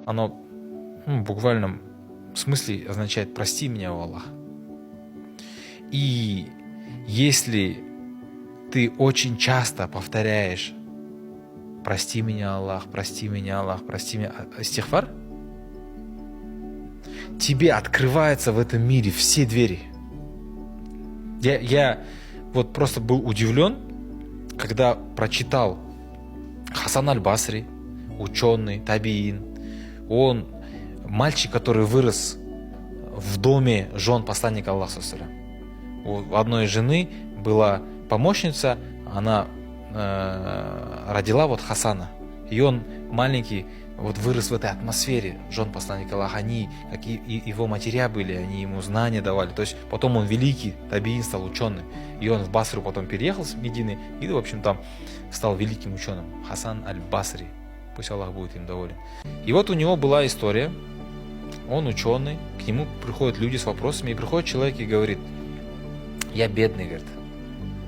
оно в буквальном смысле означает «прости меня, о Аллах». И если ты очень часто повторяешь «прости меня, Аллах, прости меня, Аллах, прости меня», истигфар, тебе открываются в этом мире все двери. Я вот просто был удивлен, когда прочитал Хасан аль-Басри, ученый, табиин. Он мальчик, который вырос в доме жен посланника Аллаха. У одной жены была помощница, она родила вот Хасана. И он маленький вот вырос в этой атмосфере жен посланника Аллаха. Они, как и его матеря были, они ему знания давали. То есть потом он великий табиин стал ученым. И он в Басру потом переехал с Медины и, в общем, там стал великим ученым. Хасан аль-Басри. Пусть Аллах будет им доволен. И вот у него была история. Он ученый, к нему приходят люди с вопросами, и приходит человек и говорит: я бедный, говорит.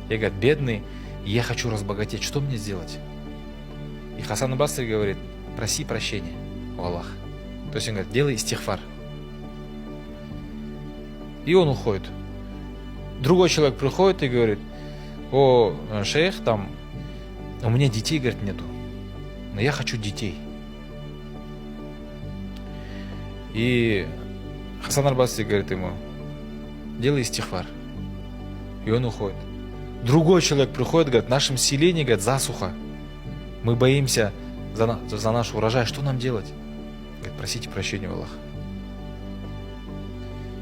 Я, говорит, бедный, и я хочу разбогатеть. Что мне сделать? И Хасан аль-Басри говорит: проси прощения у Аллаха. То есть он говорит: делай истигфар. И он уходит. Другой человек приходит и говорит: о, шейх, там, у меня детей, говорит, нету, но я хочу детей. И Хасан аль-Басри говорит ему: делай истигфар. И он уходит. Другой человек приходит, говорит: в нашем селении, говорит, засуха. Мы боимся за наш урожай. Что нам делать? Говорит: просите прощения у Аллаха.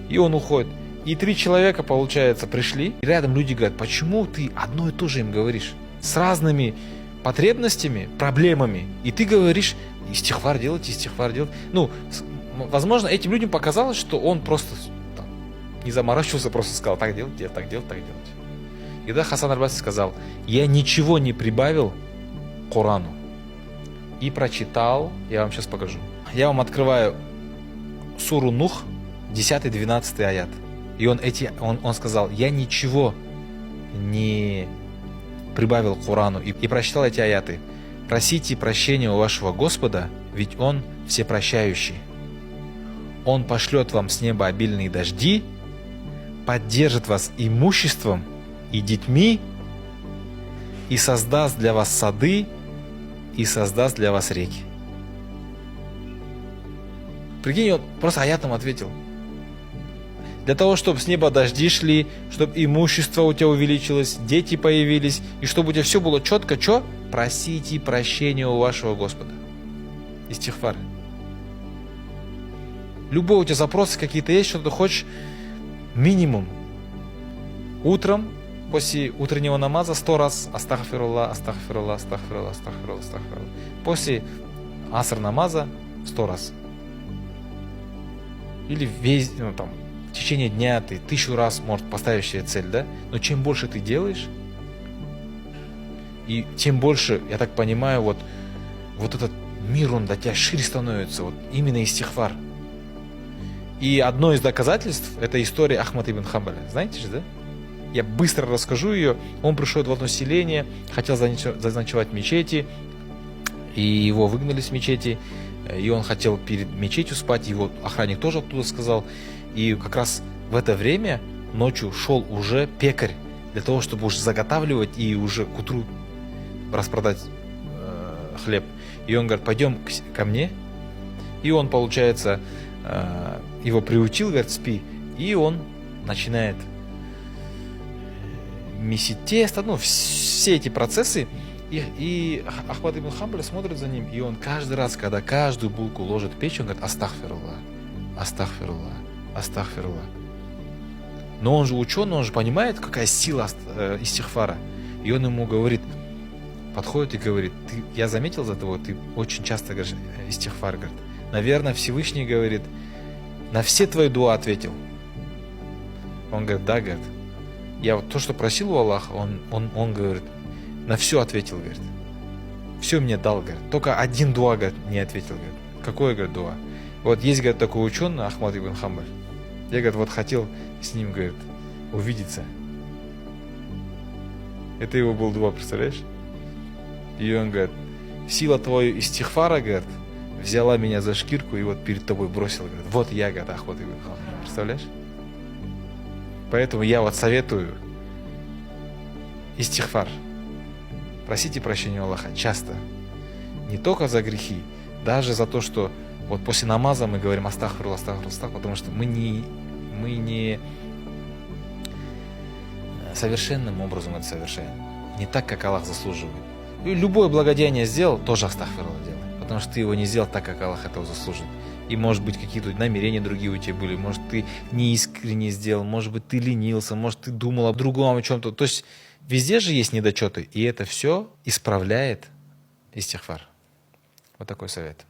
И он уходит. И 3 человека, получается, пришли. И рядом люди говорят: почему ты одно и то же им говоришь? С разными потребностями, проблемами. И ты говоришь: истигфар делать, истигфар делать. Ну, возможно, этим людям показалось, что он просто там не заморачивался, просто сказал: так делать, так делать, так делать. И да, Хасан аль-Басри сказал: я ничего не прибавил к Корану. И прочитал, я вам сейчас покажу. Я вам открываю суру Нух, 10-12 аят. И он сказал: я ничего не прибавил к Корану. И прочитал эти аяты. Просите прощения у вашего Господа, ведь Он всепрощающий. Он пошлет вам с неба обильные дожди, поддержит вас имуществом и детьми, и создаст для вас сады, и создаст для вас реки. Прикинь, он просто аятом ответил. Для того, чтобы с неба дожди шли, чтобы имущество у тебя увеличилось, дети появились, и чтобы у тебя все было четко, что? Просите прощения у вашего Господа. Истигфар. Любой у тебя запросы какие-то есть, что ты хочешь, минимум. Утром, после утреннего намаза 100 раз астагфируллах, астагфируллах, астагфируллах, астагфируллах, астагфируллах. После аср намаза 100 раз. Или весь, в течение дня ты 1000 раз, может, поставишь себе цель, да? Но чем больше ты делаешь, и тем больше, я так понимаю, вот этот мир, он для тебя шире становится, вот именно истигфар. И одно из доказательств – это история Ахмад ибн Хамбаля. Знаете же, да? Я быстро расскажу ее. Он пришел в одно селение, хотел заночевать в мечети, и его выгнали с мечети, и он хотел перед мечетью спать, его охранник тоже оттуда сказал. И как раз в это время ночью шел уже пекарь, для того, чтобы уже заготавливать и уже к утру распродать хлеб. И он говорит: пойдем ко мне. И он, получается, его приучил, говорит: спи. И он начинает месить тесто, все эти процессы. И Ахмад ибн Хамбаль смотрит за ним, и он каждый раз, когда каждую булку ложит в печь, он говорит: астагфируллах, астагфируллах, астагфируллах. Но он же ученый, он же понимает, какая сила истигфара. И он ему говорит, подходит и говорит: я заметил за тобой, ты очень часто говоришь истигфар, говорит. Наверное, Всевышний, говорит, на все твои дуа ответил. Он говорит: да, говорит. Я вот то, что просил у Аллаха, он говорит, на все ответил, говорит. Все мне дал, говорит. Только один дуа, говорит, не ответил, говорит. Какой, говорит, дуа? Вот есть, говорит, такой ученый, Ахмад ибн Хамбаль. Я, говорит, вот хотел с ним, говорит, увидеться. Это его был дуа, представляешь? И он говорит: сила твоего истигфара, говорит, взяла меня за шкирку и вот перед тобой бросила. Говорит, вот ягода охоты и выполнения. Представляешь? Поэтому я вот советую истихфар. Просите прощения у Аллаха часто. Не только за грехи, даже за то, что вот после намаза мы говорим астагфируллах, астагфируллах, астагфируллах, потому что мы не совершенным образом это совершаем. Не так, как Аллах заслуживает. И любое благодеяние сделал, тоже астагфируллах делай. Потому что ты его не сделал так, как Аллах этого заслуживает. И может быть какие-то намерения другие у тебя были, может ты неискренне сделал, может быть ты ленился, может ты думал о другом, о чем-то. То есть везде же есть недочеты, и это все исправляет истихфар. Вот такой совет.